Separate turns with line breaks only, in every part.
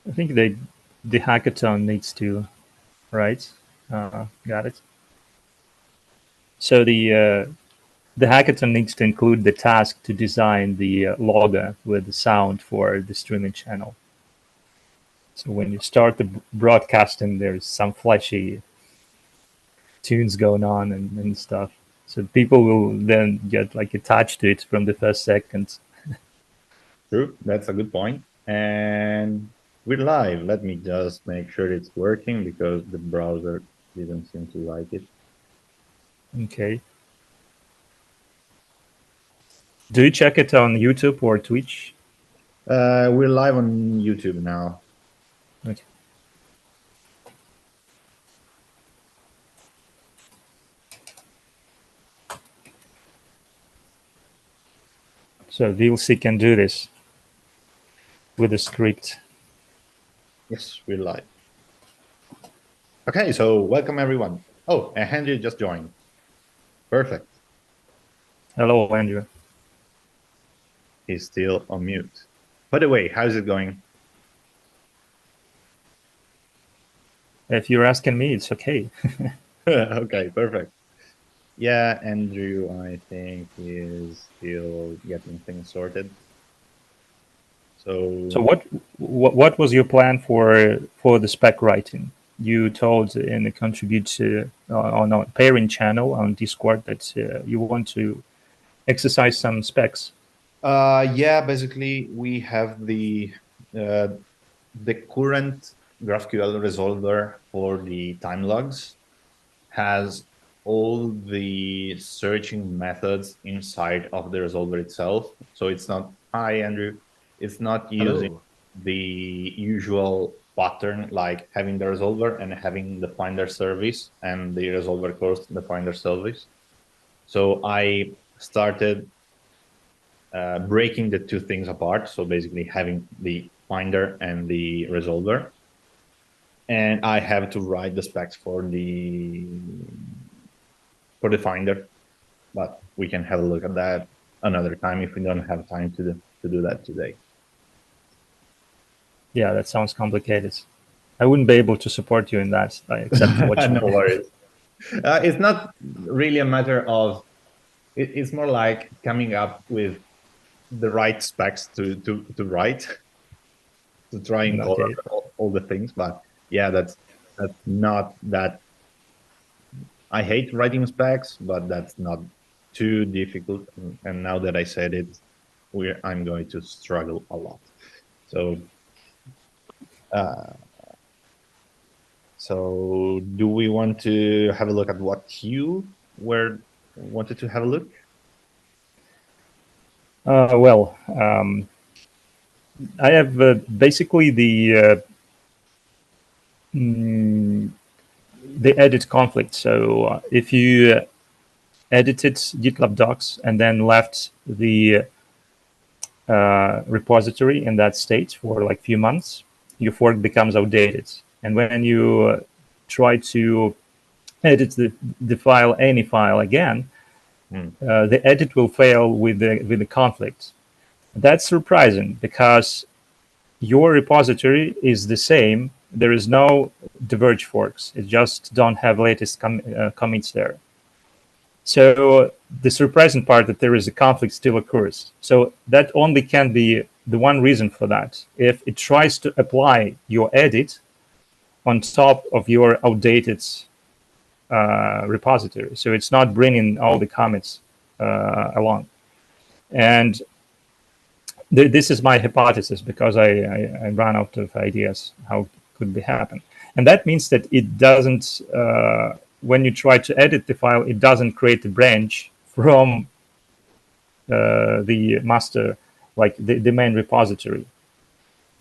I think the hackathon needs to, right? Got it. So the hackathon needs to include the task to design the logo with the sound for the streaming channel. So when you start the broadcasting, there's some flashy tunes going on and stuff. So people will then get like attached to it from the first second.
True, that's a good point. And we're live. Let me just make sure it's working because the browser didn't seem to like it.
Okay. Do you check it on YouTube or Twitch?
We're live on YouTube now.
Okay. So VLC can do this with a script.
Yes, we're live. Okay, so welcome everyone. Oh, and Henry just joined. Perfect.
Hello, Andrew.
He's still on mute. By the way, how's it going?
If you're asking me, it's okay.
Okay, perfect. Yeah, Andrew, I think is still getting things sorted.
So
So
what was your plan for the spec writing? You told in the contribute on our pairing channel on Discord that you want to exercise some specs.
yeah, basically we have uh, the current GraphQL resolver for the time logs has all the searching methods inside of the resolver itself. So it's not, hi Andrew, it's not using
Hello.
the usual pattern like having the resolver and having the finder service and the resolver calls the finder service. So I started breaking the two things apart. So basically having the finder and the resolver. And I have to write the specs for the finder, but we can have a look at that another time if we don't have time to do that today.
Yeah, that sounds complicated. I wouldn't be able to support you in that, except watching.
No worries. It's not really a matter of. It's more like coming up with the right specs to write to try and cover
Okay.
all the things. But yeah, that's not that. I hate writing specs, but that's not too difficult. And now that I said it, I'm going to struggle a lot. So, uh, so do we want to have a look at what you were wanted to have a look?
Well, I have basically mm, the edit conflict. So if you edited GitLab docs and then left the repository in that state for like few months, your fork becomes outdated. And when you try to edit the file, any file again, the edit will fail with the conflict. That's surprising because your repository is the same. There is no diverge forks. It just don't have latest commits there. So the surprising part that there is a conflict still occurs. So that only can be the one reason for that. If it tries to apply your edit on top of your outdated repository, so it's not bringing all the commits along. And this is my hypothesis because I ran out of ideas how it could be happen. And that means that it doesn't, when you try to edit the file, it doesn't create a branch from the master, like the main repository.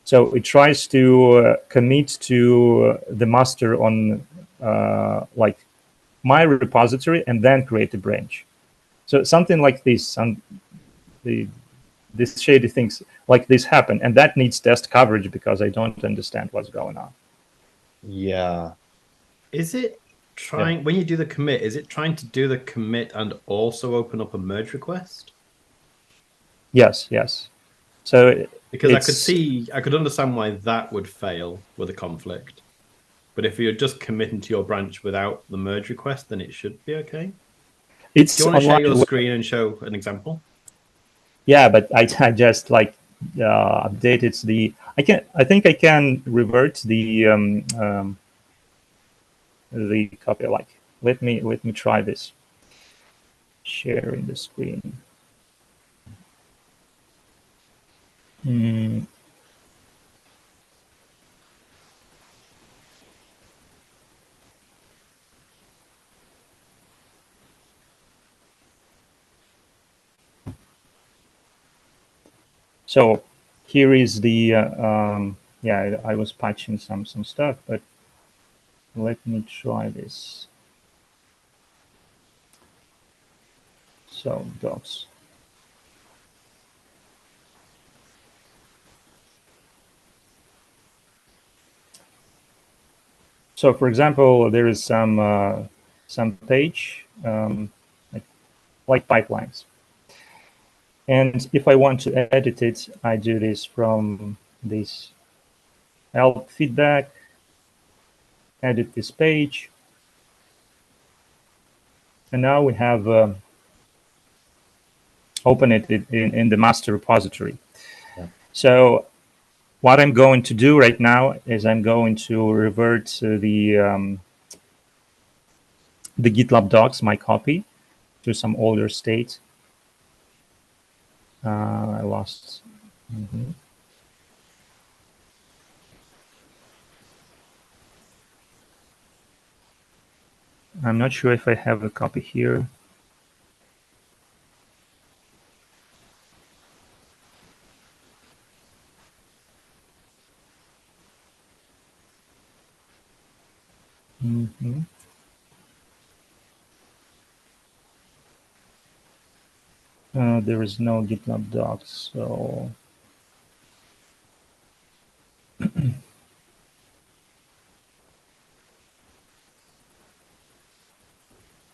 So it tries to commit to the master on like my repository and then create a branch. So something like this, the these shady things like this happen, and that needs test coverage because I don't understand what's going on.
Yeah.
Is it trying, when you do the commit, is it trying to do the commit and also open up a merge request?
Yes, yes. So
Because I
it's-
could understand why that would fail with a conflict. But if you're just committing to your branch without the merge request, then it should be okay.
it's
Do you want to share
online.
your screen and show an example?
Yeah, but I just like updated the. I think I can revert the copy. Like, let me try this. Sharing the screen. Mm. So here is the yeah. I was patching some stuff, but let me try this. So docs. So for example, there is some page like pipelines. And if I want to edit it, I do this from this help feedback, edit this page. And now we have open it in the master repository.
Yeah.
So what I'm going to do right now is I'm going to revert to the GitLab docs, my copy, to some older state. I lost. I'm not sure if I have a copy here. Mm-hmm. There is no GitLab docs, so
I'm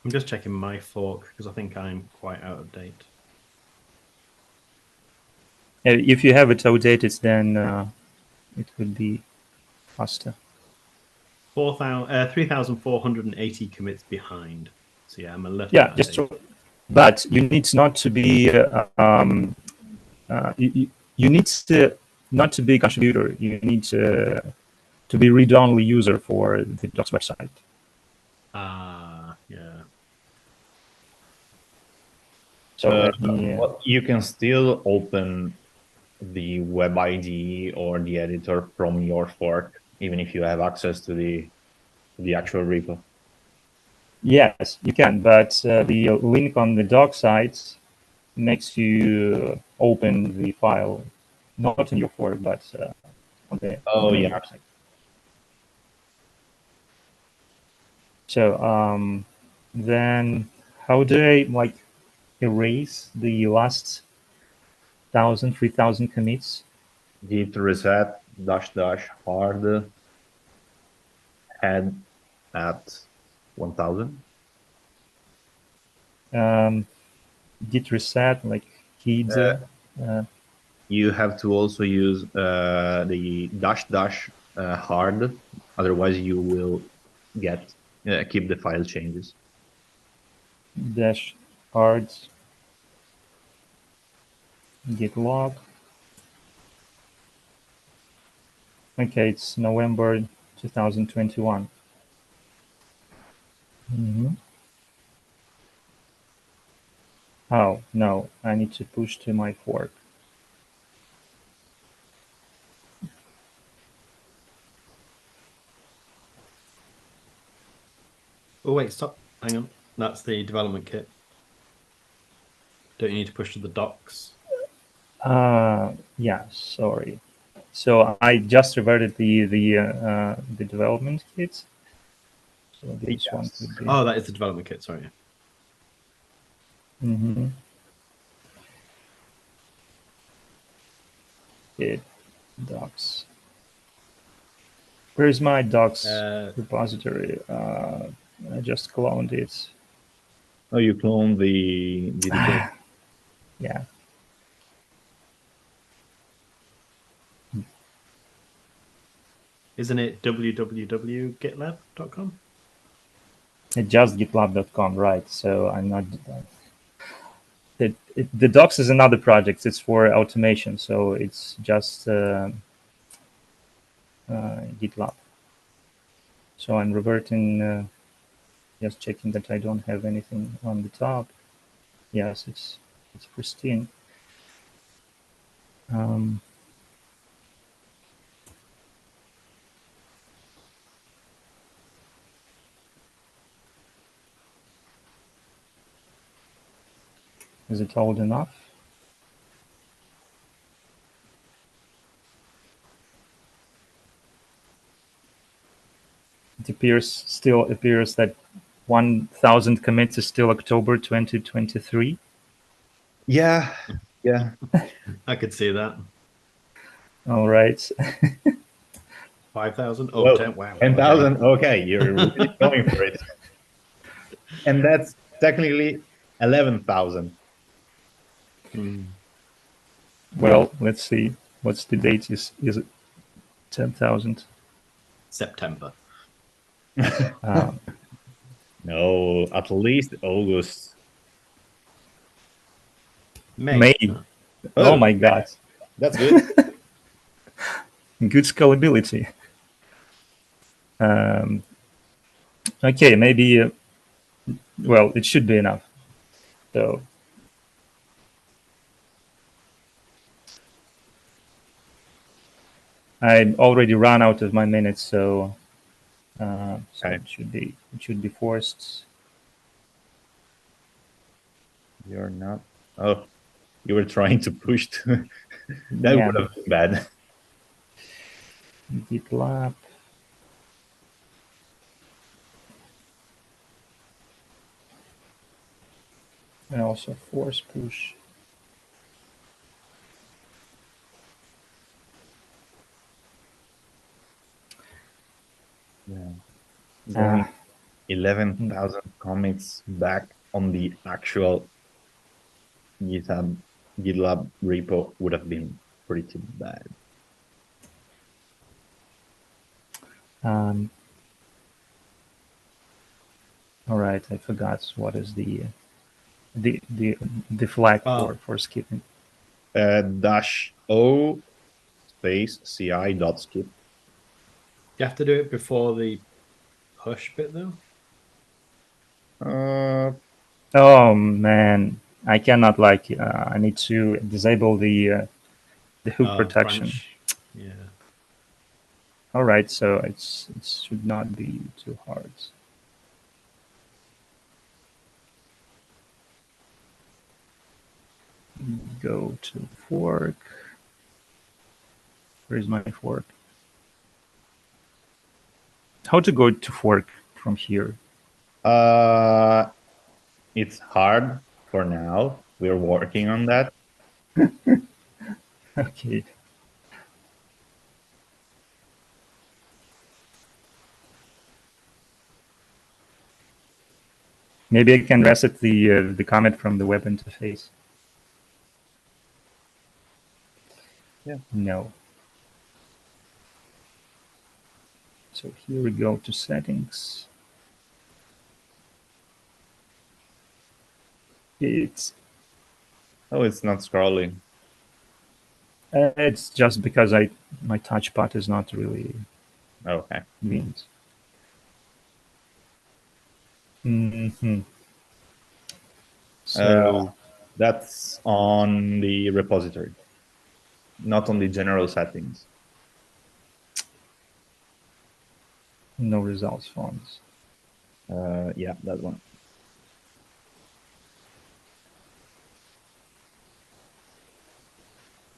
just checking my fork because I think I'm quite out of date.
if you have it outdated, then it would be faster.
3,480 commits behind. So yeah, I'm a little
Yeah,
bit
just
outdated.
but you need not to be you need to not to be a contributor. You need to be read-only user for the docs website.
Yeah.
So let me.
Well, you can still open the web IDE or the editor from your fork, even if you have access to the actual repo.
Yes, you can, but the link on the doc site makes you open the file, not in your fork, but on the website. So then, how do I like erase the last 1,000, 3,000 commits?
Git reset -- hard head at 1,000.
Git reset, like heed.
You have to also use the -- hard, otherwise you will get keep the file changes.
Dash hard git log. Okay, it's November 2021. Oh, no, I need to push to my fork.
Oh, wait, stop. Hang on. That's the development kit. Don't you need to push to the docs?
Yeah, sorry. So I just reverted the development kit. So this one could be.
Oh, that is the development kit. Sorry.
Git docs. Where's my docs repository? I just cloned it.
Oh, you clone the
Yeah.
Isn't it www.gitlab.com?
Just GitLab.com, right? So I'm not. The docs is another project. It's for automation, so it's just GitLab. So I'm reverting, just checking that I don't have anything on the top. Yes, it's pristine. Is it old enough? It still appears that 1,000 commits is still October 2023.
Yeah.
I could see that.
All right.
5,000? Oh,
Well,
10. Wow.
10,000. Okay, you're really going for it. And that's technically 11,000.
Well, let's see. What's the date? Is it 10,000?
September.
No, at least August.
May. Oh my God.
That's good.
Good scalability. Okay, maybe. Well, it should be enough. So I already ran out of my minutes, so
Okay.
it should be forced.
You're not. Oh, you were trying to push. That
Yeah.
would have been bad.
GitLab. And also force push.
Yeah. Going 11,000 commits back on the actual GitLab repo would have been pretty bad.
All right, I forgot what is the flag for skipping.
-o space ci.skip.
You have to do it before the push bit, though?
Oh man, I cannot I need to disable the hook protection.
Branch. Yeah.
All right, so it should not be too hard. Go to fork. Where is my fork? How to go to fork from here?
It's hard for now. We're working on that.
Okay. Maybe I can reset the comment from the web interface.
Yeah.
No. So here we go to settings. It's
not scrolling.
It's just because my touchpad is not really
Okay.
means. So
that's on the repository, not on the general settings.
No results fonts.
Yeah, that one.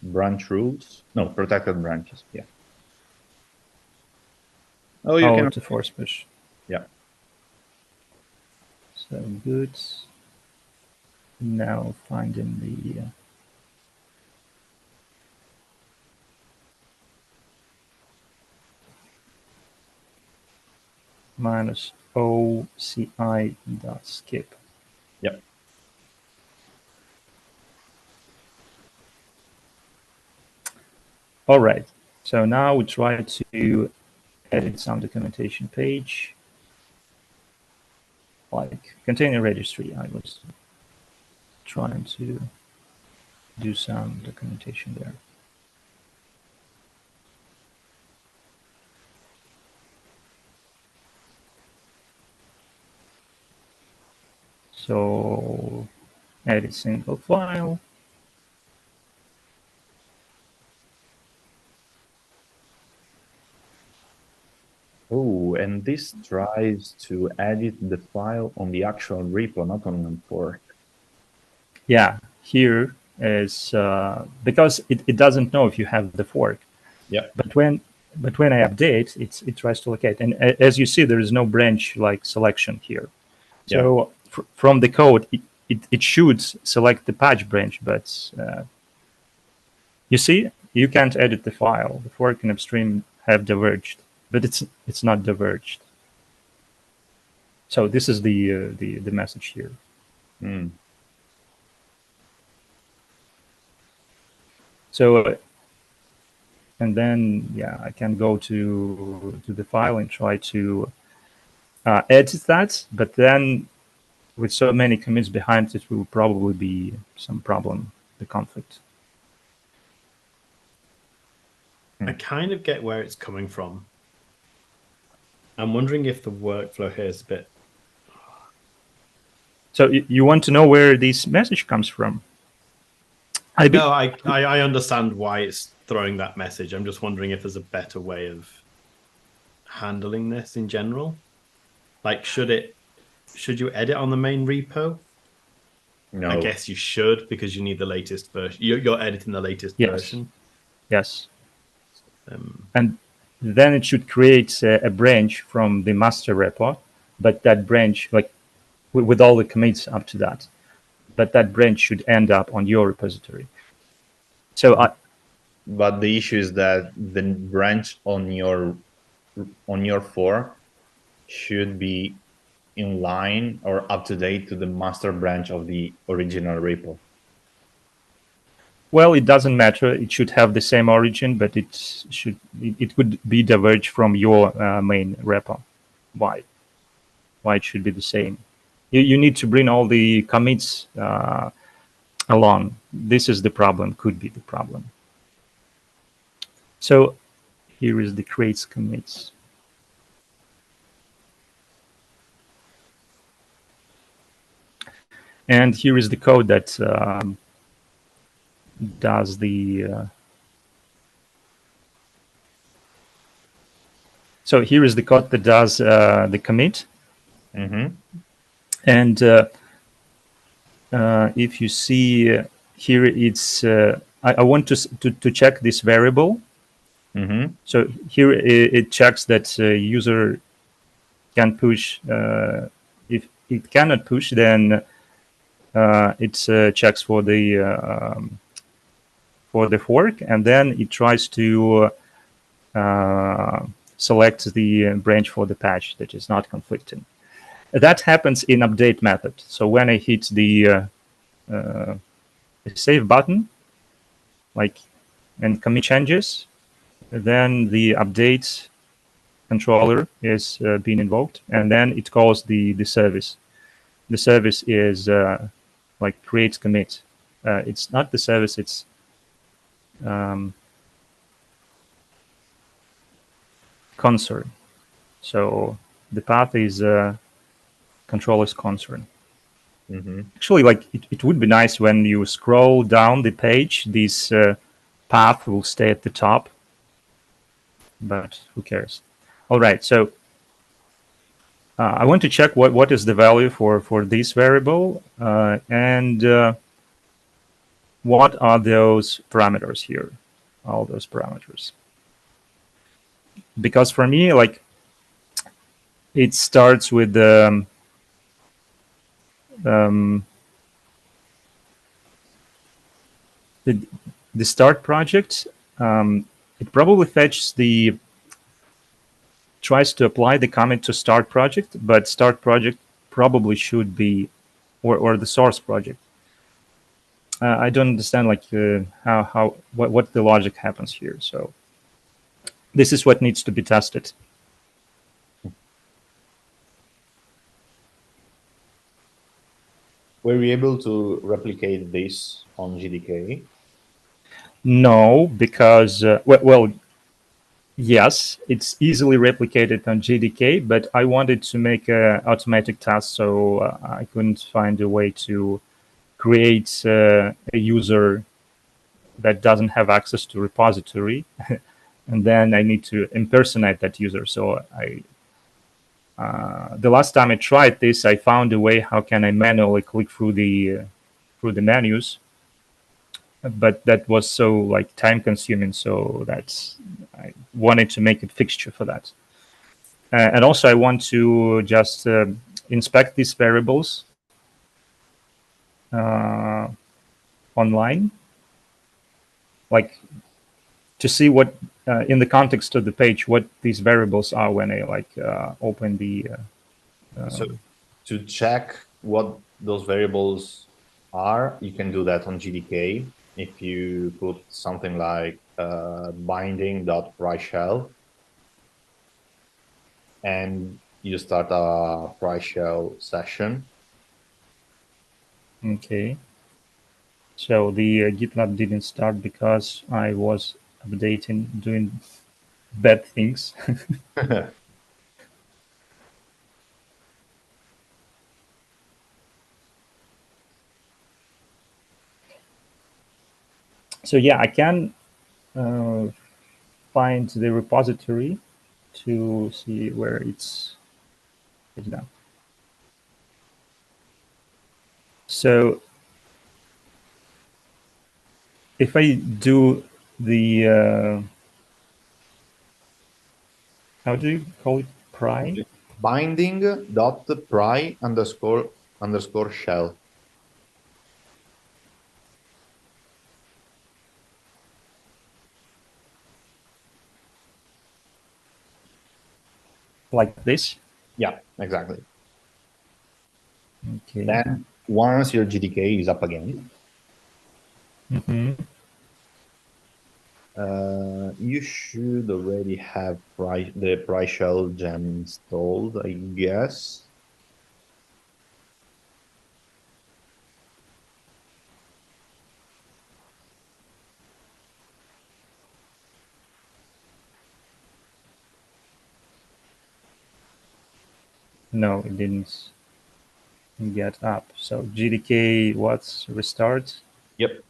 Branch rules? No, protected branches. Yeah. Oh, you can
to force push.
Yeah.
So good. Now finding the -oci.skip.
Yep.
All right. So now we try to edit some documentation page, like container registry. I was trying to do some documentation there. So edit single file.
Oh, and this tries to edit the file on the actual repo, not on the fork.
Yeah, here is because it doesn't know if you have the fork.
Yeah.
But when I update, it tries to locate, and as you see, there is no branch like selection here. So from the code, it should select the patch branch, but you see, you can't edit the file. The fork and upstream have diverged, but it's not diverged. So this is the message here.
Mm.
So, and then I can go to the file and try to edit that, but then with so many commits behind it will probably be some problem, the conflict.
I kind of get where it's coming from. I'm wondering if the workflow here is a bit...
So you want to know where this message comes from?
No, I understand why it's throwing that message. I'm just wondering if there's a better way of handling this in general. Like, should you edit on the main repo?
No.
I guess you should, because you need the latest version. You're editing the latest version.
Yes. And then it should create a branch from the master repo, but that branch, like with all the commits up to that, but that branch should end up on your repository. So
but the issue is that the branch on your fork should be in line or up to date to the master branch of the original repo.
Well, it doesn't matter. It should have the same origin, but it could be diverged from your main repo. Why? Why it should be the same? You need to bring all the commits along. This is the problem. Could be the problem. So here is the creates commits. And here is the code that does the so here is the code that does the commit.
Mm-hmm.
And if you see here, it's I want to check this variable.
Mm-hmm.
So here it checks that user can push. If it cannot push, then it checks for the fork, and then it tries to select the branch for the patch that is not conflicting. That happens in update method. So when I hit the save button, and commit changes, then the update controller is being invoked, and then it calls the service. The service is creates commit. It's not the service. It's concern. So the path is controller's concern.
Mm-hmm.
Actually, it would be nice when you scroll down the page, this path will stay at the top, but who cares? All right, so I want to check what is the value for this variable, and what are those parameters here, all those parameters. Because for me, it starts with the start project. It probably tries to apply the comment to start project, but start project probably should be, or the source project. I don't understand what the logic happens here. So this is what needs to be tested.
Were you able to replicate this on GDK?
No, because well, yes, it's easily replicated on GDK, but I wanted to make a automatic task, so I couldn't find a way to create a user that doesn't have access to repository, and then I need to impersonate that user. So the last time I tried this, I found a way how can I manually click through the menus, but that was so like time consuming. So I wanted to make a fixture for that. And also I want to just inspect these variables online, like to see what in the context of the page what these variables are when I like open the.
So to check what those variables are, you can do that on GDK. If you put something like binding.pry_shell and you start a pry_shell session.
Okay. So the GitLab didn't start because I was updating, doing bad things. So yeah, I can find the repository to see where it's now. So if I do the how do you call it, pry?
Binding.pry_shell.
Like this?
Yeah, exactly.
Okay.
Then once your GDK is up again, you should already have the pry_shell gem installed, I guess.
No, it didn't get up. So GDK, what's restart?
Yep.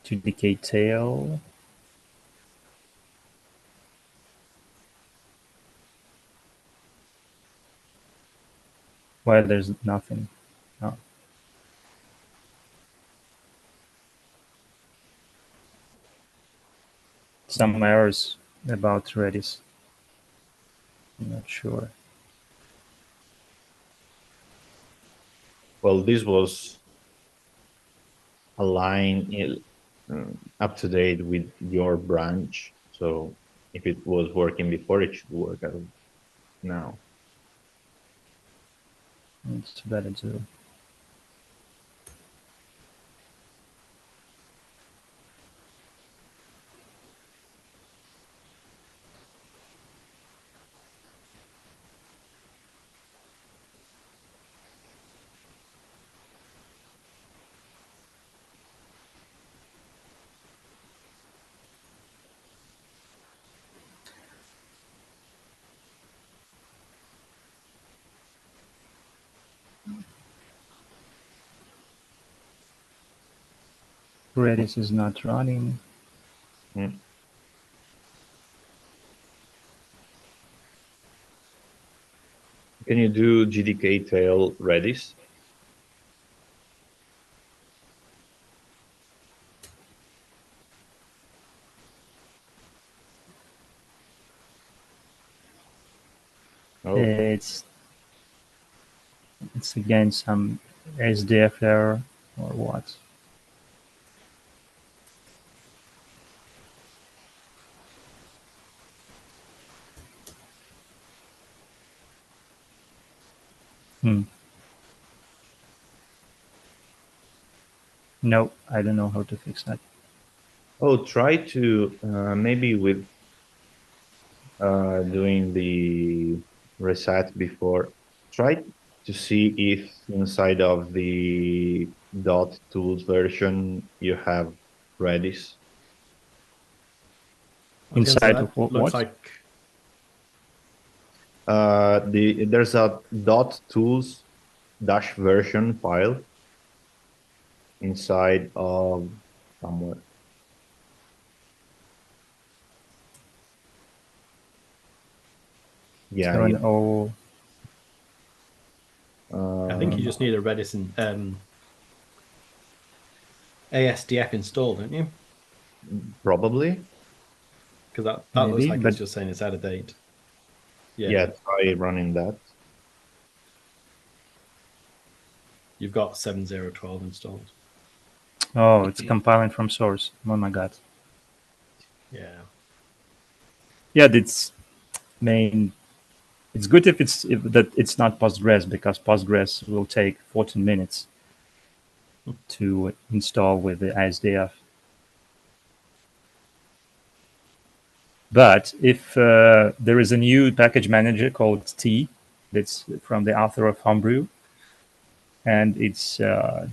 GDK tail. Well, there's nothing. No. Some errors about Redis. I'm not sure.
Well, this was a line up to date with your branch. So if it was working before, it should work now.
It's better to. Redis is not running.
Mm. Can you do GDK tail Redis?
Oh. It's again some SDF error or what? No, I don't know how to fix that.
Oh, try to maybe with doing the reset before. Try to see if inside of the .tools version you have Redis.
I was gonna say
Inside
that
of what?
looks like
There's a .tools dash version file inside of somewhere. Yeah,
7.0.
I think you just need a Redis and ASDF installed, don't you?
probably.
Because that looks
Maybe,
like
but
it's just saying it's out of date.
Yeah, try running that.
You've got 7.0.12 installed.
oh, it's compiling from source. Oh my god.
Yeah.
Yeah, it's main. It's good if that it's not Postgres, because Postgres will take 14 minutes to install with the ISDF. But if there is a new package manager called T, that's from the author of Homebrew, and it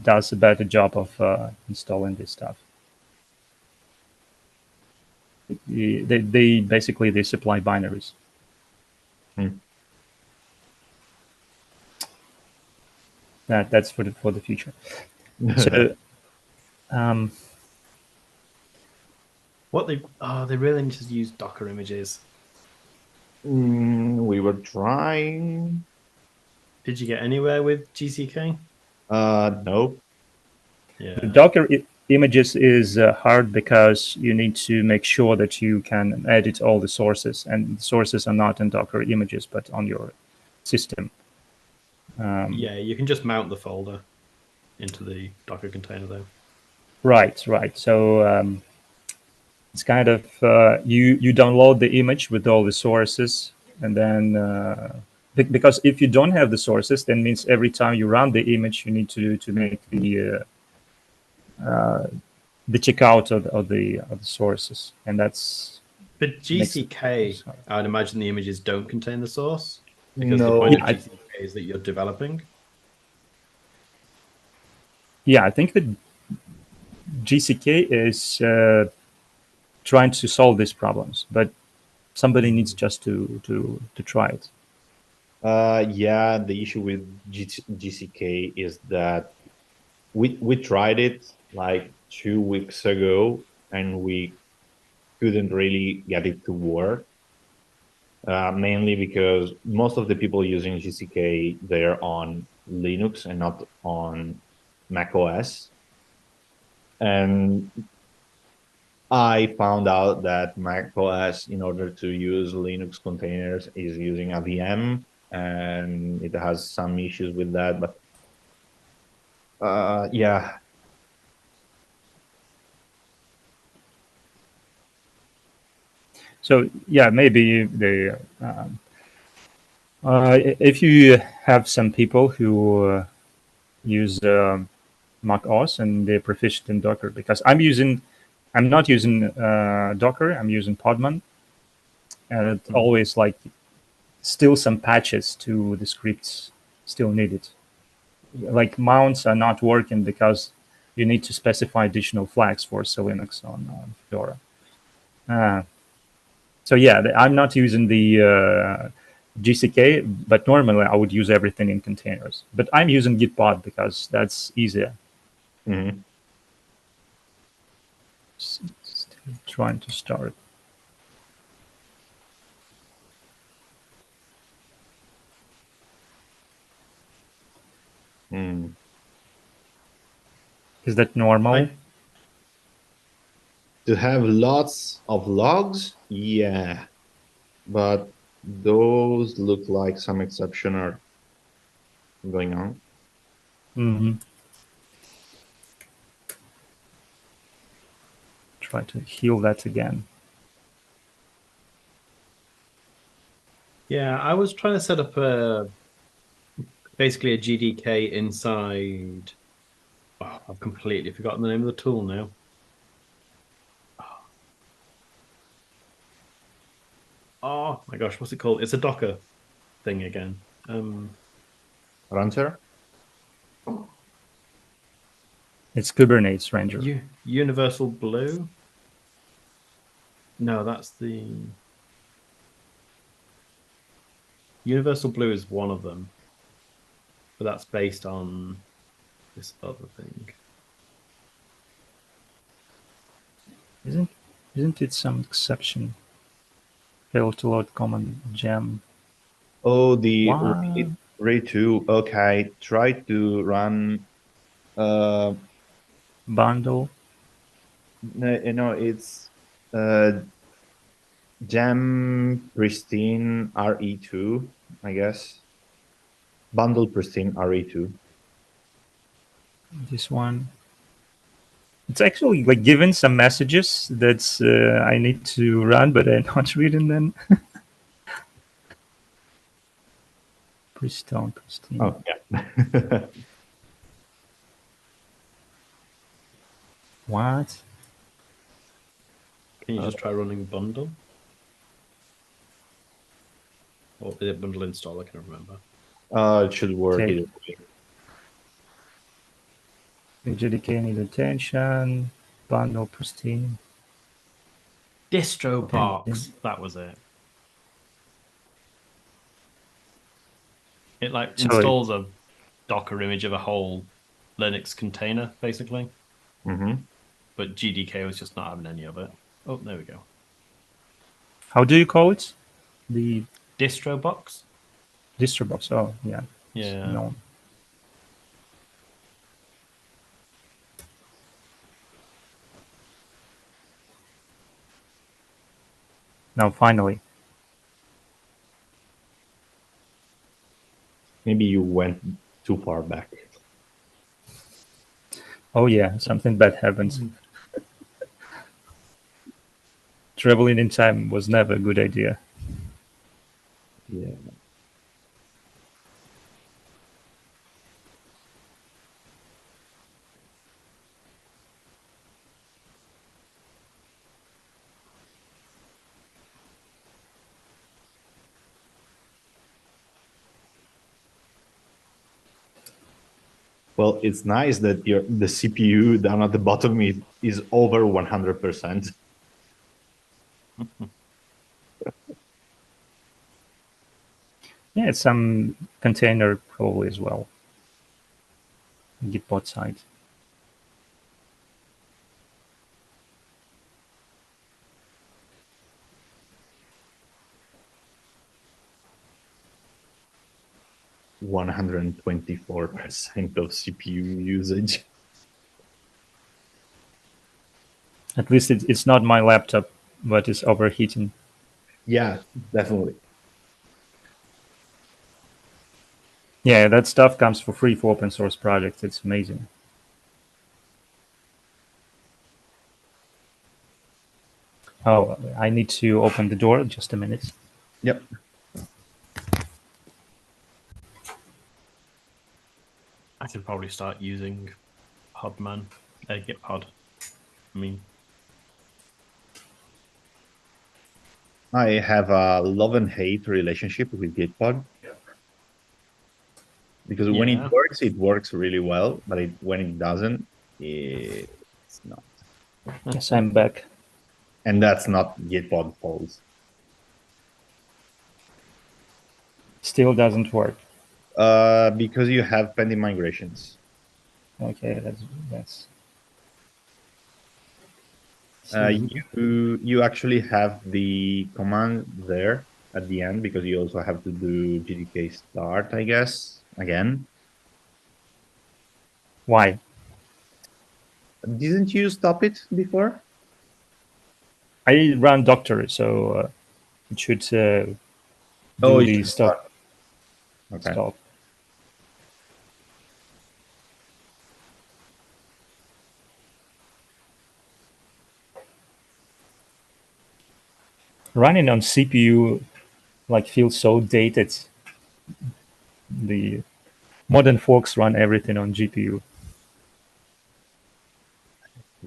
does a better job of installing this stuff. They basically they supply binaries. That's for the future. So,
What they really need to use Docker images.
We were trying.
Did you get anywhere with GCK?
Nope.
Yeah.
the Docker images is hard because you need to make sure that you can edit all the sources, and the sources are not in Docker images but on your system.
Yeah, you can just mount the folder into the Docker container though.
Right. So it's kind of you download the image with all the sources, and then because if you don't have the sources, then means every time you run the image, you need to make the checkout of the sources, and that's.
But GCK, I would imagine the images don't contain the source because
No.
the point of GCK is that you're developing.
Yeah, I think that GCK is trying to solve these problems, but somebody needs just to try it.
Yeah, the issue with GCK is that we tried it like 2 weeks ago and we couldn't really get it to work. Mainly because most of the people using GCK, they're on Linux and not on Mac OS. And I found out that Mac OS, in order to use Linux containers, is using a VM, and it has some issues with that. But yeah.
So yeah, maybe if you have some people who use Mac OS and they're proficient in Docker, because I'm not using Docker, I'm using Podman, and it's always like still some patches to the scripts still needed. Like mounts are not working because you need to specify additional flags for Linux on Fedora. So yeah, I'm not using the GCK, but normally I would use everything in containers. But I'm using Gitpod because that's easier.
Mm-hmm.
Still trying to start. Is that normal?
To have lots of logs? Yeah. But those look like some exception are going on.
Mm-hmm. Try to heal that again.
Yeah, I was trying to set up a basically a GDK inside. Oh, I've completely forgotten the name of the tool now. Oh my gosh, what's it called? It's a Docker thing again.
Rancher?
It's Kubernetes Ranger.
Universal Blue? No, that's the Universal Blue is one of them, but that's based on this other thing.
Isn't it some exception? Fail to load common gem.
Oh, the
What?
RAID 2. Okay, try to run.
Bundle.
No, it's Gem Pristine RE2, I guess. Bundle Pristine RE2.
This one. It's actually like given some messages that I need to run, but I'm not reading them. Pristine.
Oh, yeah.
What?
Can you just try running bundle? Or is it bundle install? I can't remember.
It should work
Okay.
either way.
JDK need attention. Bundle pristine.
Distro box.
Okay.
That was it. It like
Sorry.
installs a Docker image of a whole Linux container, basically.
Mm-hmm.
But GDK was just not having any of it. Oh, there we go.
How do you call it? The
Distro box?
distro box. Oh, yeah.
Yeah.
No. Now, finally.
Maybe you went too far back.
Oh, yeah. Something bad happens. Traveling in time was never a good idea.
Yeah. Well, it's nice that the CPU down at the bottom is over 100%.
Yeah, it's some container probably as well. Gitbot side.
%124% of CPU usage.
At least it's not my laptop, but it's overheating.
Yeah, definitely.
Yeah, that stuff comes for free for open source projects. It's amazing. Oh, I need to open the door. Just a minute.
Yep.
I should probably start using Podman, Gitpod. I mean,
I have a love and hate relationship with Gitpod. Because when it works really well, but when it doesn't, it's not.
Yes, I'm back.
And that's not Gitpod fault.
Still doesn't work.
Because you have pending migrations.
Okay, that's.
You actually have the command there at the end because you also have to do GDK start, I guess, again.
Why?
Didn't you stop it before?
I run Doctor, so it should do the stop.
Okay.
Stop. Running on CPU like feels so dated. Modern folks run everything on GPU.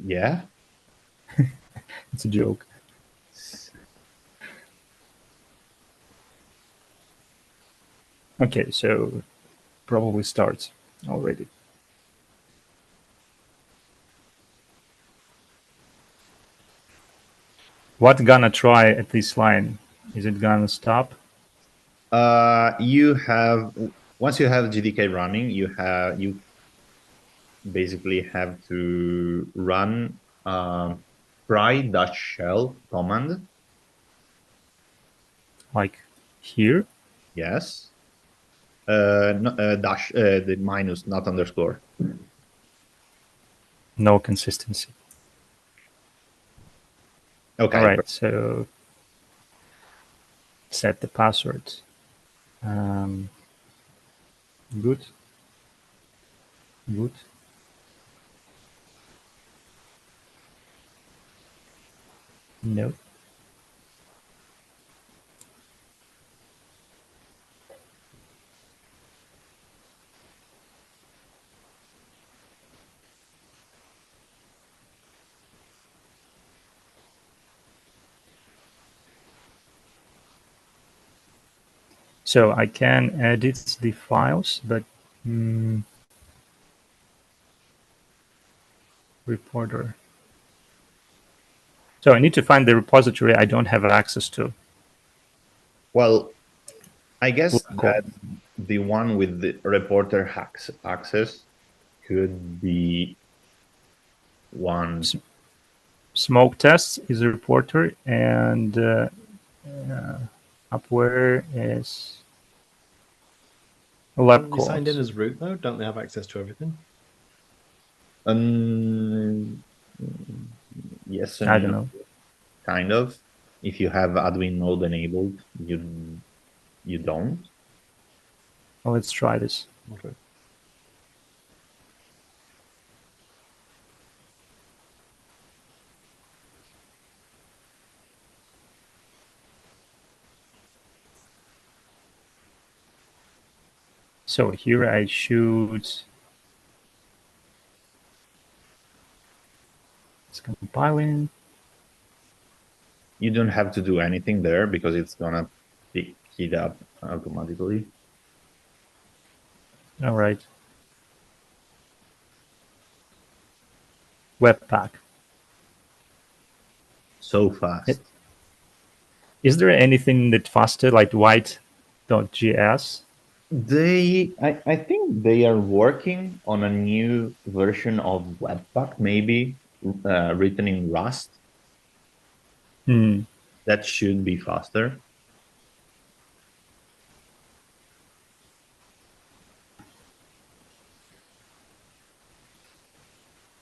Yeah.
It's a joke. Okay, so probably starts already. What gonna try at this line? Is it gonna stop?
You have, once you have GDK running, you basically have to run pry-shell command.
Like here?
Yes. Dash the minus, not underscore.
No consistency.
Okay.
All right, so set the password. Good. Good. No. So I can edit the files, but reporter. So I need to find the repository I don't have access to.
Well, I guess
Cool.
that the one with the reporter access could be one.
Smoke tests is a reporter, and Upware is lab
You signed in
codes.
as root though. Don't they have access to everything?
Yes,
I don't know.
Kind of. If you have admin mode enabled, you don't.
Well, let's try this.
Okay.
So here I should. It's compiling.
You don't have to do anything there because it's gonna pick it up automatically.
All right. Webpack.
So fast.
Is there anything that faster, like white.js?
I think they are working on a new version of Webpack, maybe written in Rust. That should be faster.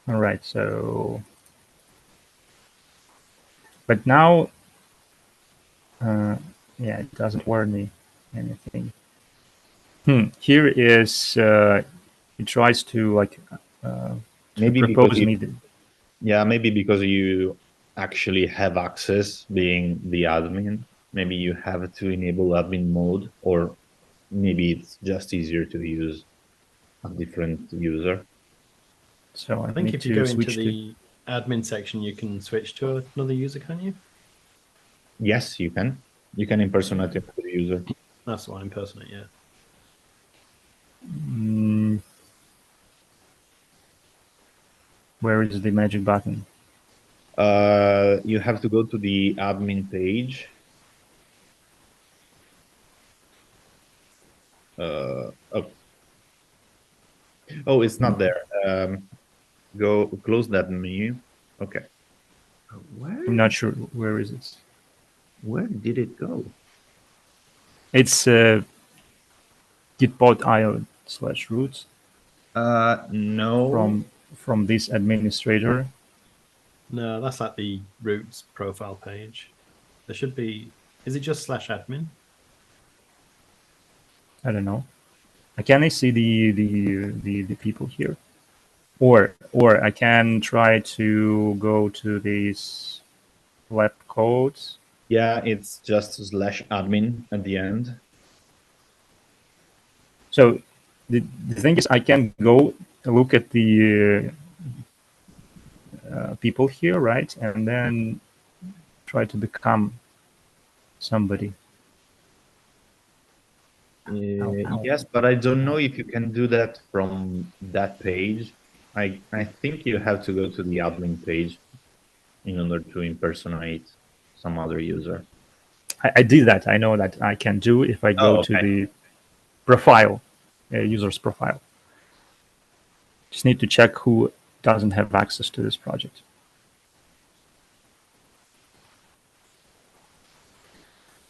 All right, so, but now, yeah, it doesn't warn me anything. Here is, it tries to like,
Maybe
propose me.
Yeah, maybe because you actually have access being the admin. Maybe you have to enable admin mode, or maybe it's just easier to use a different user.
So
I think if you go into the admin section, you can switch to another user, can you?
Yes, you can. You can impersonate the user.
That's what I impersonate, yeah.
Where is the magic button?
You have to go to the admin page. Oh, it's not there. Go close that menu. Okay.
I'm not sure where is it.
Where did it go?
It's gitbot.io/root.
No.
From this administrator.
No, that's like the roots profile page. There should be. Is it just /admin?
I don't know. Can I see the people here? Or I can try to go to these lab codes.
Yeah, it's just /admin at the end.
So the thing is, I can go look at the people here, right, and then try to become somebody.
Yes, but I don't know if you can do that from that page. I think you have to go to the admin page in order to impersonate some other user.
I did that. I know that I can do if I go to the profile, user's profile. Just need to check who doesn't have access to this project.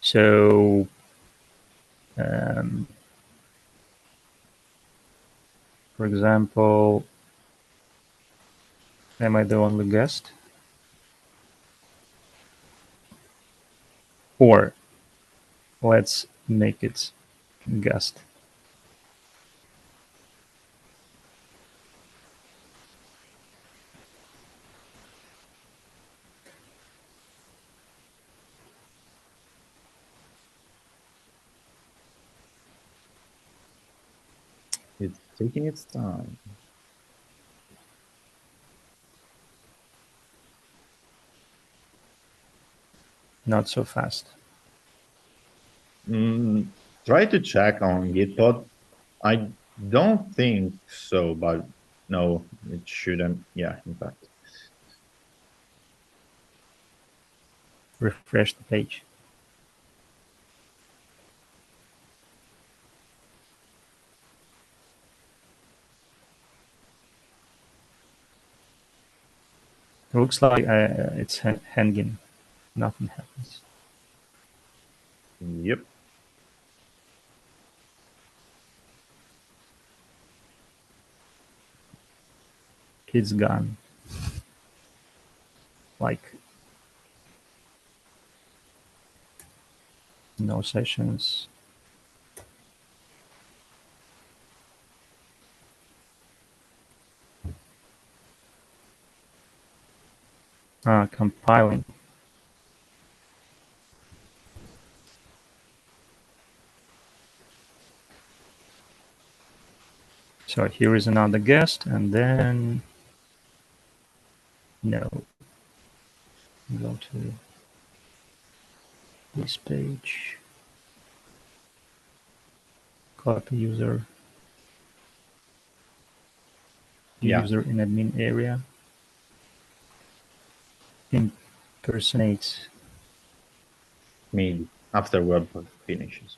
So for example, am I the only guest? Or let's make it guest.
It's taking its time.
Not so fast.
Try to check on Gitpod. I don't think so, but no, it shouldn't. Yeah, in fact.
Refresh the page. It looks like it's hanging. Nothing happens.
Yep.
It's gone. Like no sessions. Compiling. So here is another guest, and then no. Go to this page. Copy user. User in admin area. Impersonate.
Maybe after WordPress finishes.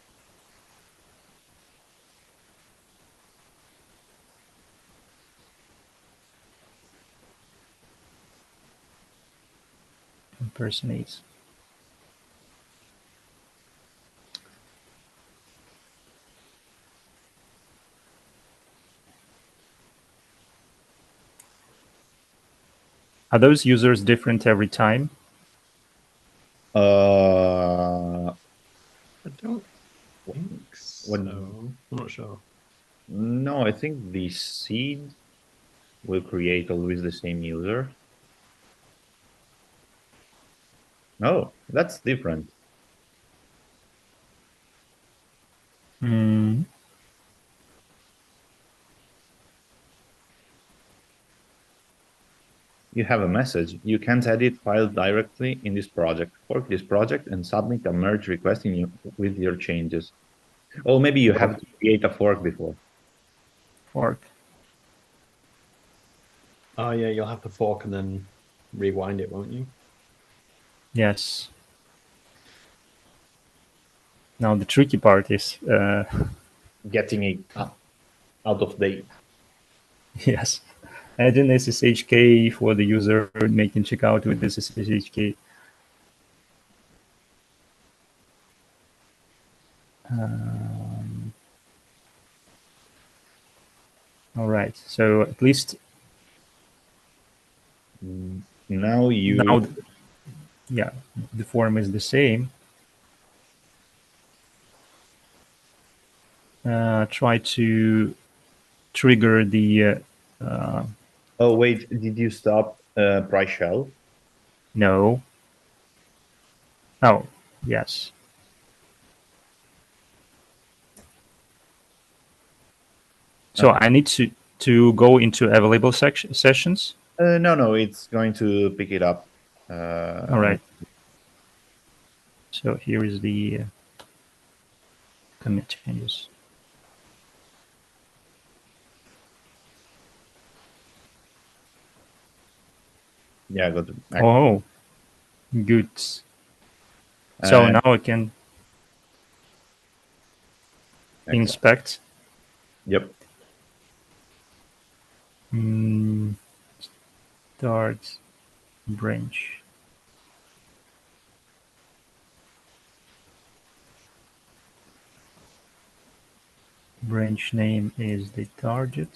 Impersonates. Are those users different every time?
I don't think so. I'm not sure.
No, I think the seed will create always the same user. No, that's different. You have a message. You can't edit files directly in this project. Fork this project and submit a merge request with your changes. Or maybe you have to create a fork before.
Fork.
Oh yeah, you'll have to fork and then rewind it, won't you?
Yes. Now the tricky part is
getting it out of date.
Yes. Add an SSH for the user, making checkout with this SSH. All right. So at least
now
yeah, the form is the same. Try to trigger the.
Oh wait, did you stop price shell?
No. Oh yes. So I need to go into available sessions.
No, it's going to pick it up.
All right. So here is the commit changes.
Yeah, go to.
Oh, good. So now I can inspect.
Yep.
Start branch. Branch name is the target.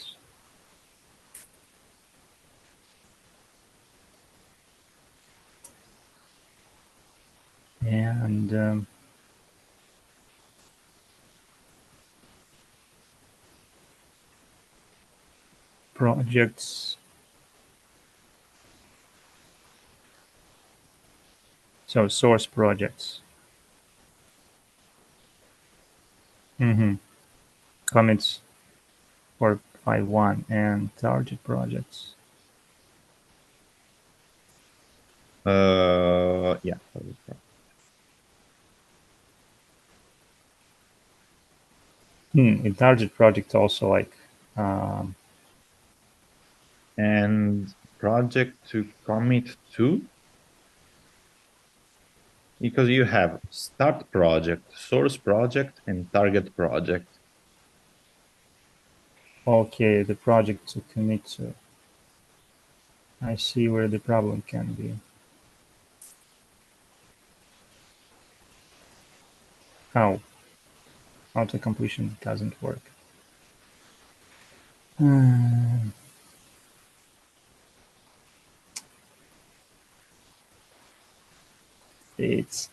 And projects. So source projects. Commits for file 1 and target projects.
Yeah.
In target project also like.
And project to commit to, because you have start project, source project, and target project.
Okay, the project to commit to. I see where the problem can be. Oh, auto completion doesn't work. It's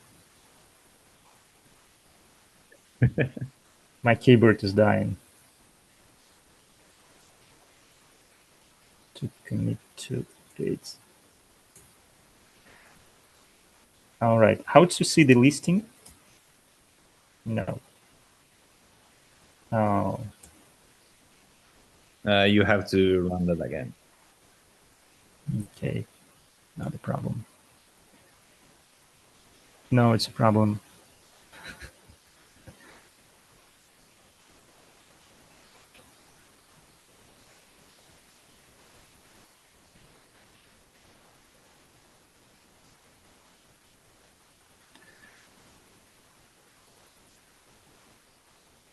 my keyboard is dying. To commit to it. All right. How to see the listing? No. Oh.
You have to run that again.
Okay. Not a problem. No, it's a problem.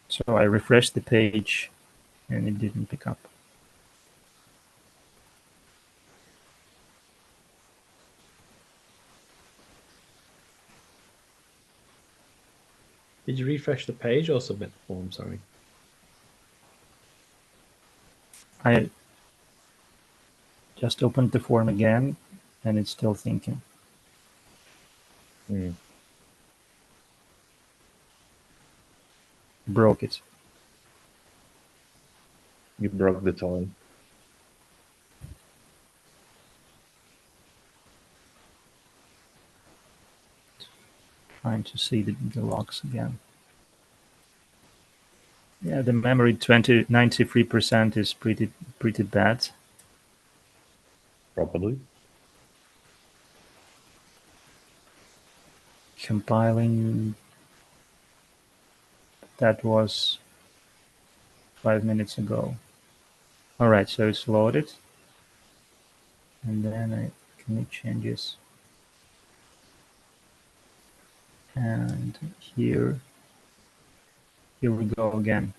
So I refreshed the page and it didn't pick up.
Did you refresh the page or submit the form? Sorry.
I just opened the form again and it's still thinking. Broke it.
You broke the toy.
Trying to see the logs again. Yeah, the memory 93% is pretty bad.
Probably.
Compiling. That was 5 minutes ago. All right, so it's loaded. And then I commit changes. And here we go again.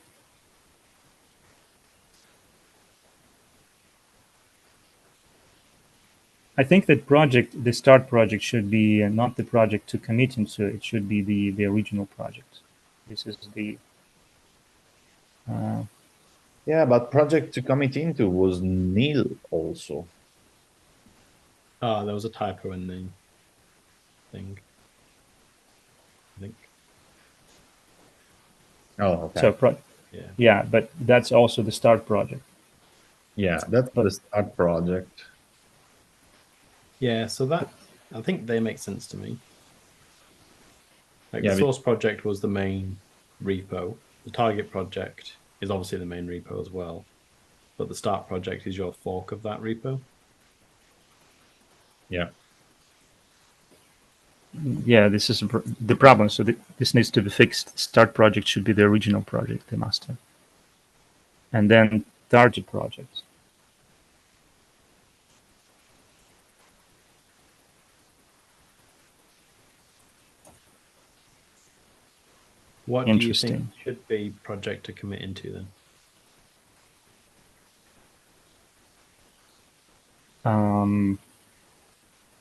I think that the start project should be not the project to commit into, it should be the original project. This is the...
Yeah, but project to commit into was nil also.
There was a typo in the thing, I think.
Oh, okay.
So yeah, but that's also the start project.
Yeah, that's the start project.
Yeah, so that, I think they make sense to me. Like the source project was the main repo. The target project is obviously the main repo as well, but the start project is your fork of that repo.
Yeah.
Yeah, this is the problem. So this needs to be fixed. Start project should be the original project, the master, and then target project.
What do you think should be project to commit into then?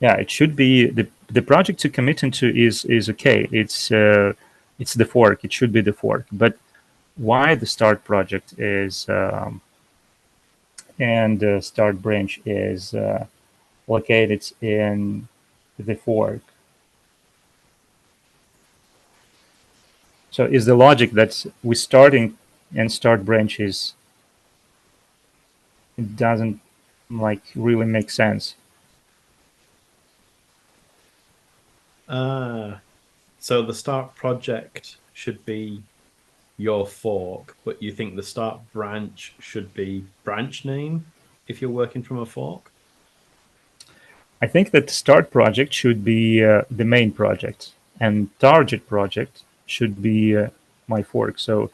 Yeah, it should be the project to commit into is okay. It's the fork. It should be the fork. But why the start project is and the start branch is located in the fork. So is the logic that we starting and start branches, it doesn't like really make sense.
So the start project should be your fork, but you think the start branch should be branch name if you're working from a fork?
I think that the start project should be the main project, and target project should be my fork. So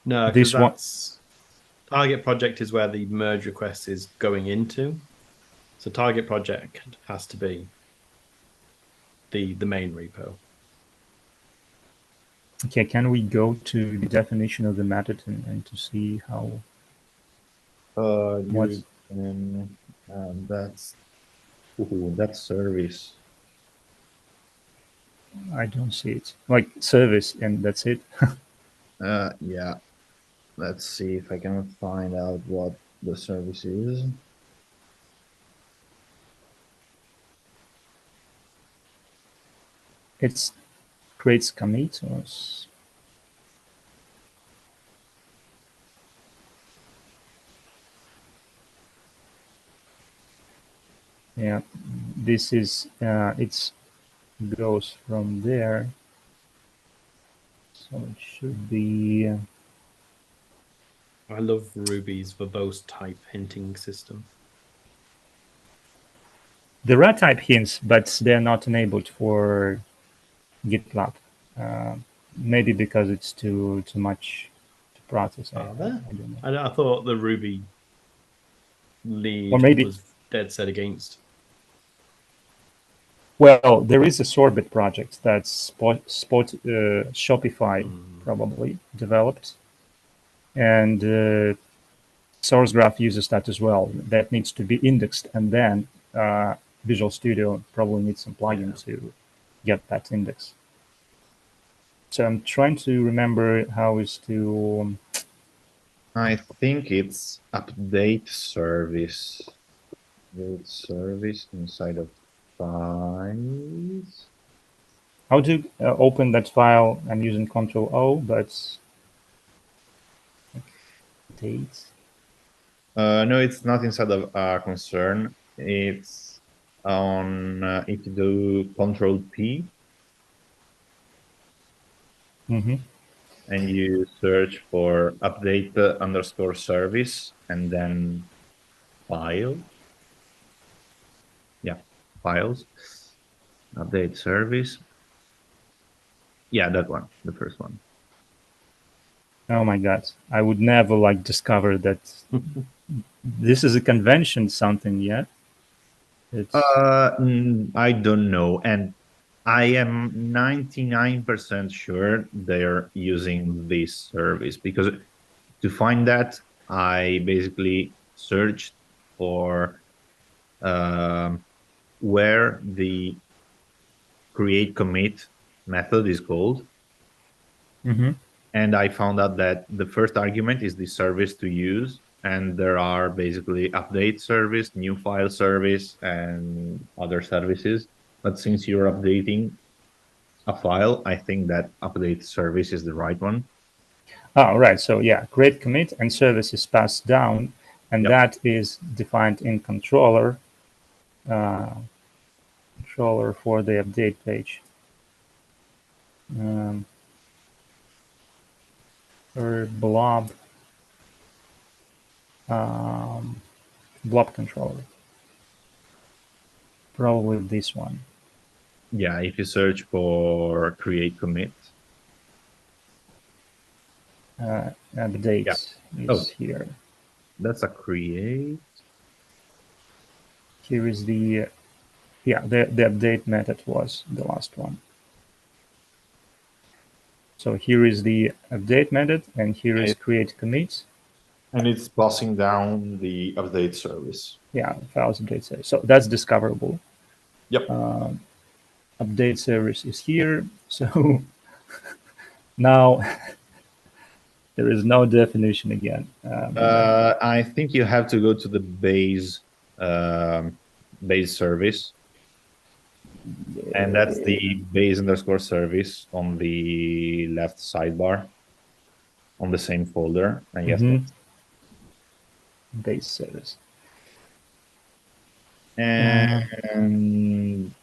no, because that's target project is where the merge request is going into. So target project has to be the main repo.
Okay, can we go to the definition of the method and to see how?
That's service.
I don't see it. Like service, and that's it.
Yeah. Let's see if I can find out what the service is.
It's creates commit or yeah, this is it's goes from there, so it should be
I love Ruby's verbose type hinting system.
there are type hints, but they're not enabled for GitLab, maybe because it's too much to process.
Are there?
I don't know.
I thought the Ruby lead
Or maybe
was dead set against.
Well, there is a Sorbet project that's Shopify probably developed, and SourceGraph uses that as well. That needs to be indexed, and then Visual Studio probably needs some plugin to get that index. So I'm trying to remember how is to.
I think it's update service. Update service inside of files.
How to open that file? I'm using Control O, but dates.
No, it's not inside of concern. It's on if you do Control P.
Mm-hmm.
And you search for update _ service and then file. Yeah, files. Update service. Yeah, that one, the first one.
Oh my God, I would never like discover that this is a convention something yet.
I don't know. And I am 99% sure they're using this service because to find that, I basically searched for where the create commit method is called.
Mm-hmm.
And I found out that the first argument is the service to use. And there are basically update service, new file service, and other services. But since you're updating a file, I think that update service is the right one.
Oh, right. So yeah, create commit and service is passed down, and that is defined in controller for the update page. or blob blob controller. Probably this one.
Yeah, if you search for create commit.
Updates is here.
That's a create.
Here is the update method was the last one. So here is the update method, and here is create commits.
And it's passing down the update service.
Yeah, files update service. So that's discoverable.
Yep.
Update service is here. So now there is no definition again.
I think you have to go to the base service. And that's the base underscore service on the left sidebar on the same folder. I guess.
Base service.
And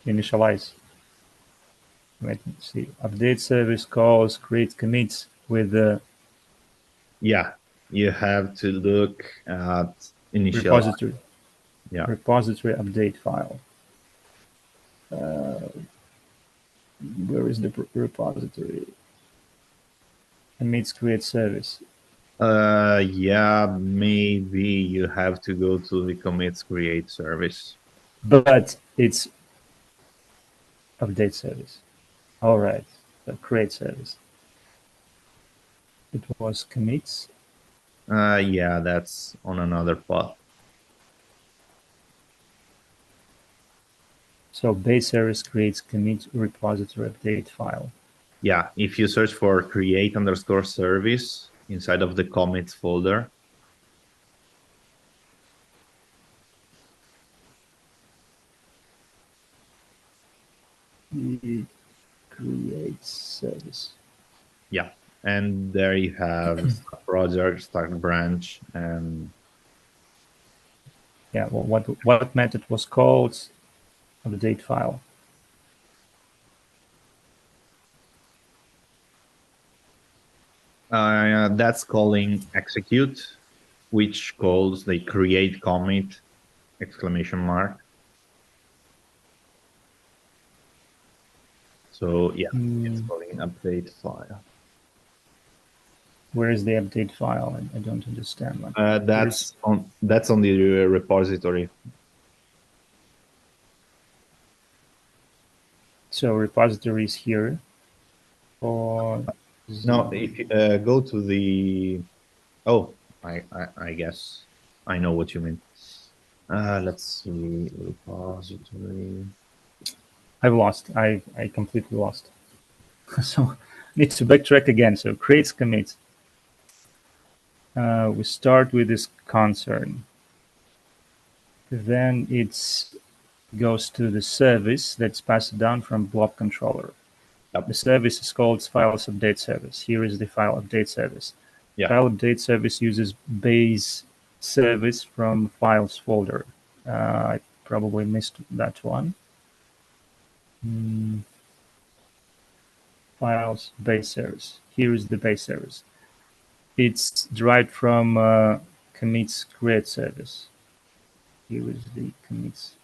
initialize. Let me see. Update service calls create commits with the.
Yeah, you have to look at initialize.
Repository.
Yeah.
Repository update file. Where is the repository? Commits create service.
Yeah, maybe you have to go to the commits create service.
But it's update service. All right, the create service. It was commits.
Yeah, that's on another path.
So base service creates commit repository update file.
Yeah, if you search for create underscore service inside of the commits folder.
It creates service.
Yeah, and there you have project, start branch, and
yeah, well, what method was called update file?
That's calling execute, which calls the create commit exclamation mark. So yeah, it's calling update file.
Where is the update file? I don't understand one.
That's on the repository.
So repository is here. Or
no, if you go to the. Oh, I guess I know what you mean. Let's see, repository.
I've lost. I completely lost. So need to backtrack again. So creates commit. We start with this concern. Then it goes to the service that's passed down from blob controller.
Yep.
The service is called files update service. Here is the file update service.
Yeah.
File update service uses base service from files folder. I probably missed that one. Files base service. Here is the base service. It's derived from commits create service. Here is the commits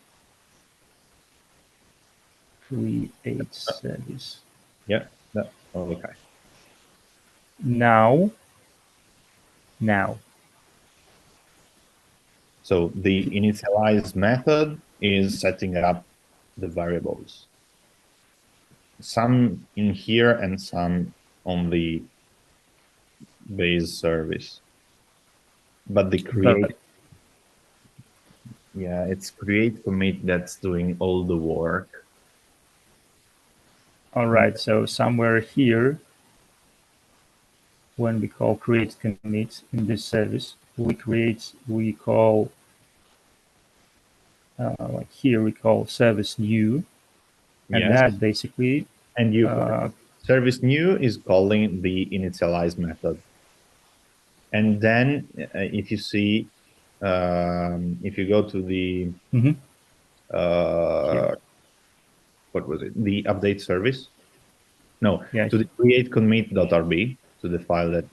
create service.
Yeah. Okay.
Now.
So the initialize method is setting up the variables. Some in here and some on the base service. But the create, yeah, it's create commit that's doing all the work.
All right, so somewhere here, when we call create commit in this service, we call, like here, we call service new. And
yes.
that basically.
And you service new is calling the initialize method. And then if you see, if you go to the, what was it? The update service. No, to the create commit.rb, to the file that.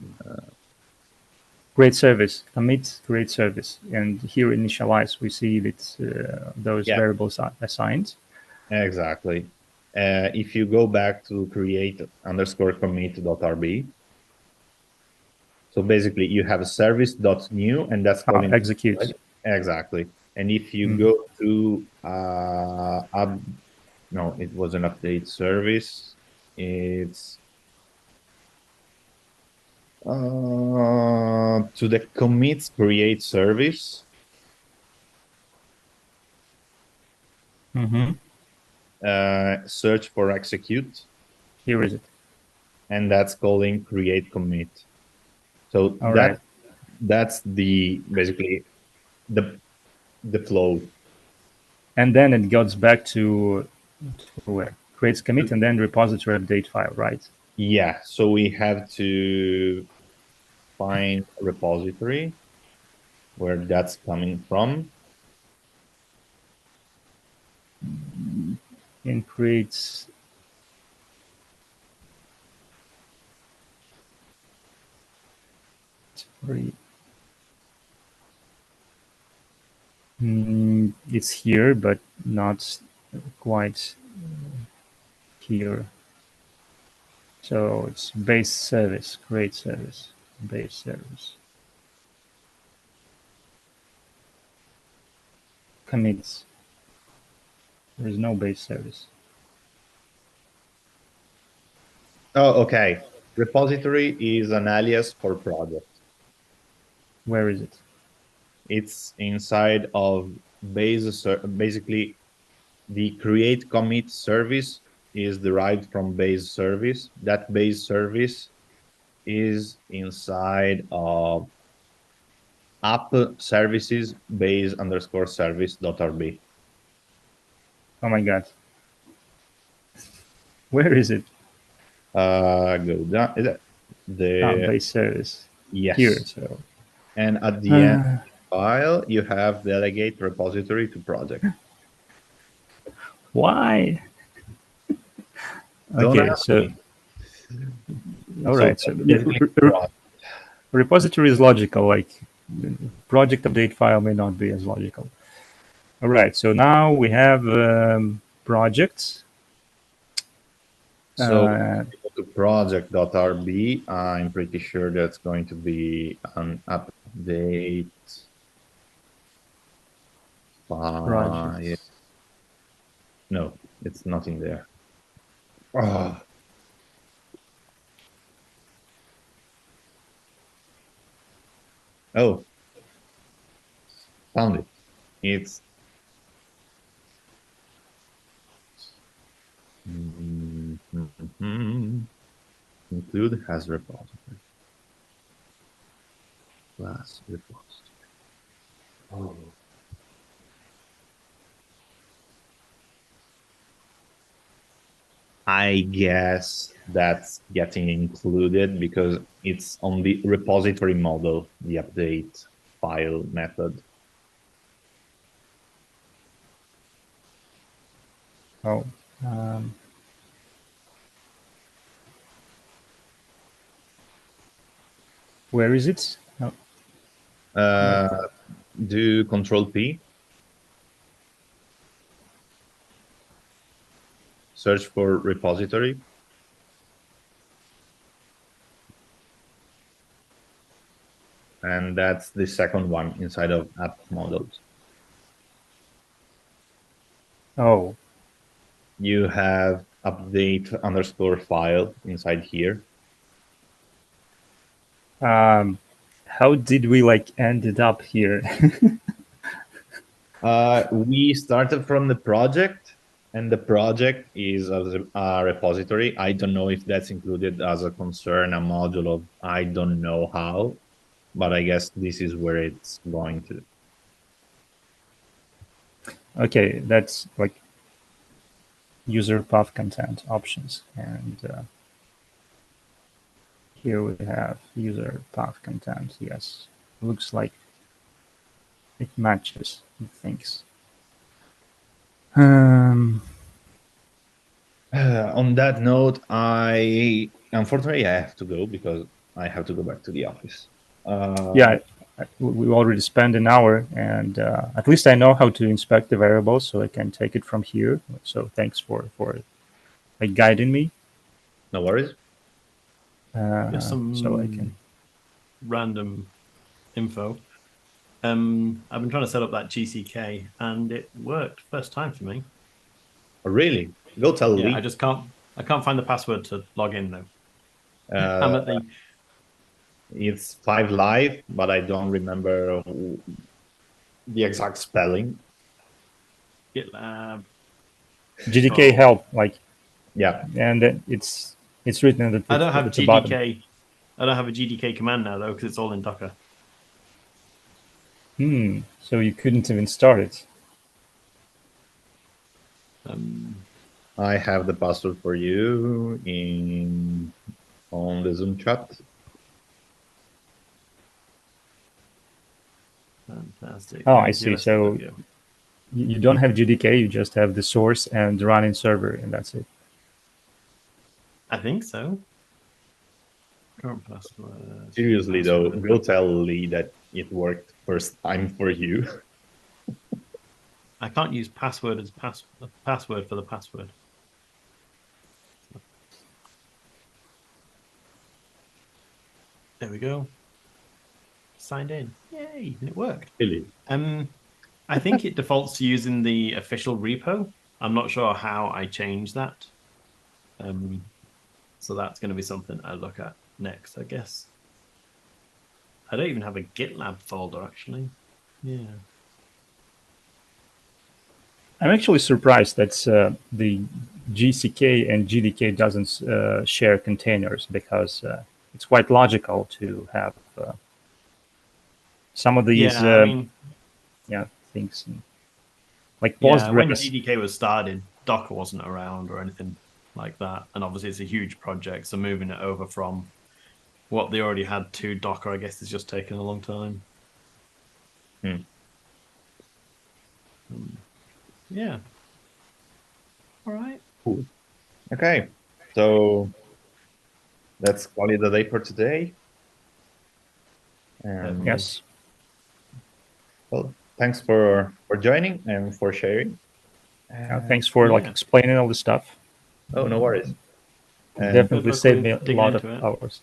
Create service, commit, create service. And here initialize, we see that those variables are assigned.
Exactly. If you go back to create _ commit.rb, so basically you have a service.new, and that's calling
execute.
Right? Exactly. And if you go to no, it was an update service. It's to the commits create service. Search for execute.
Here is it.
And that's calling create commit. So that's the basically the flow.
And then it goes back to where? Creates commit and then repository update file, right?
Yeah. So we have to find a repository where that's coming from.
And creates it's here, but not quite here. So it's base service, create service, base service. Commits. There is no base service.
Oh, okay. Repository is an alias for project.
Where is it?
It's inside of base. Basically, the create commit service is derived from base service. That base service is inside of app services base _ service.rb.
Oh my God. Where is it?
Go down. Is it the
base service?
Yes.
Here. So.
And at the end of the file, you have delegate repository to project.
Why? Okay, so all right. So repository is logical. Like project update file may not be as logical. All right. So now we have projects.
So to project.rb, I'm pretty sure that's going to be an update file. No, it's not in there. Oh. Oh, found it. It's include has repository. Class repository. Oh. I guess that's getting included because it's on the repository model, the update file method.
Oh. Where is it?
Oh. Do Control-P. Search for repository. And that's the second one inside of app models.
Oh.
You have update _ file inside here.
How did we ended up here?
We started from the project, and the project is a repository. I don't know if that's included as a concern, a module of I don't know how, but I guess this is where it's going to.
Okay, that's user path content options, and here we have user path content. Yes, looks like it matches things.
On that note, unfortunately I have to go because I have to go back to the office.
Yeah, we already spent an hour, and at least I know how to inspect the variables, so I can take it from here. So thanks for like guiding me.
No worries.
Just some
So I can.
random info. I've been trying to set up that GCK, and it worked first time for me.
Oh, really? Go tell
Yeah,
Lee.
I just can't. I can't find the password to log in though. I'm
Uh,
at the
it's 5 live, but I don't remember the exact spelling.
GitLab.
GDK
Oh.
help, like,
Yeah.
and it's written at
I don't have
the bottom.
GDK. I don't have a GDK command now though because it's all in Docker.
So you couldn't even start it.
I have the password for you on the Zoom chat.
Fantastic.
Oh, I see. So
USFW.
you don't have GDK, you just have the source and the running server, and that's it.
I think so. Current password.
Seriously though, go tell Lee that it worked first time for you.
I can't use password as password for the password. There we go. Signed in. Yay! And it worked.
Really?
I think it defaults to using the official repo. I'm not sure how I change that. So that's going to be something I look at next, I guess. I don't even have a GitLab folder, actually. Yeah.
I'm actually surprised that the GCK and GDK doesn't share containers, because it's quite logical to have some of these
Yeah, I mean,
things like
yeah, when
Postgres.
GDK was started, Docker wasn't around or anything like that. And obviously it's a huge project. So moving it over from what they already had to Docker, I guess, has just taken a long time. Yeah. All right.
Cool. Okay. So let's call it a day for today.
Yes.
Well, thanks for joining and for sharing.
Thanks for like explaining all the stuff.
Oh, no worries.
Definitely saved me a lot of hours.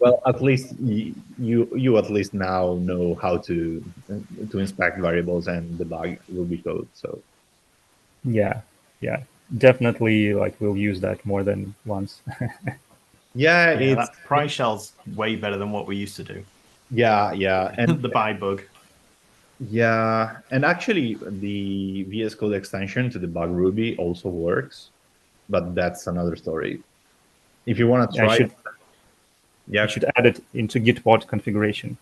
Well, at least you at least now know how to inspect variables and debug Ruby code. So
Yeah, definitely. Like, we'll use that more than once.
yeah,
that price shell's way better than what we used to do.
Yeah,
and the buy bug.
Yeah, and actually, the VS Code extension to debug Ruby also works, but that's another story. If you want to try,
I should add it into Gitbot configuration.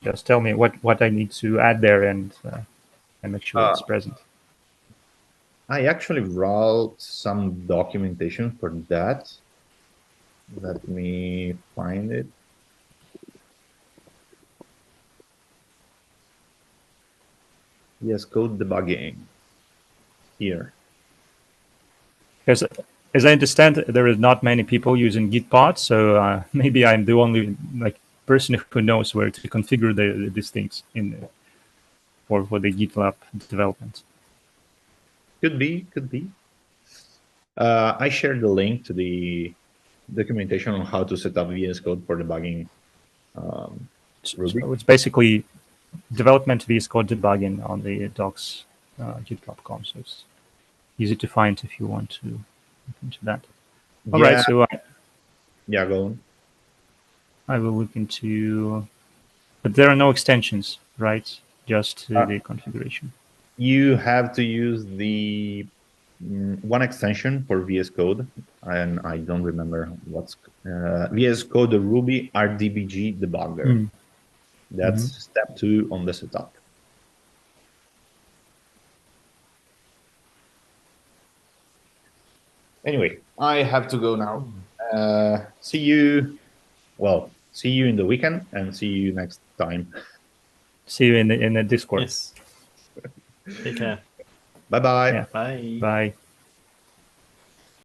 Just tell me what I need to add there, and make sure it's present.
I actually wrote some documentation for that. Let me find it. VS Code debugging here.
Because, as I understand, there is not many people using Gitbot, so maybe I'm the only person who knows where to configure these things for the GitLab development.
Could be. I shared the link to the documentation on how to set up VS Code for debugging Ruby.
So it's basically development VS Code debugging on the docs github.com. So it's easy to find if you want to look into that. All right, so
yeah, go on.
I will look into, but there are no extensions, right? Just the configuration.
You have to use the one extension for VS Code, and I don't remember what's VS Code Ruby RDBG debugger. That's step 2 on the setup. Anyway, I have to go now. See you in the weekend, and see you next time.
See you in the Discord.
Yes. Take care.
Bye-bye.
Yeah.
Bye.
Bye.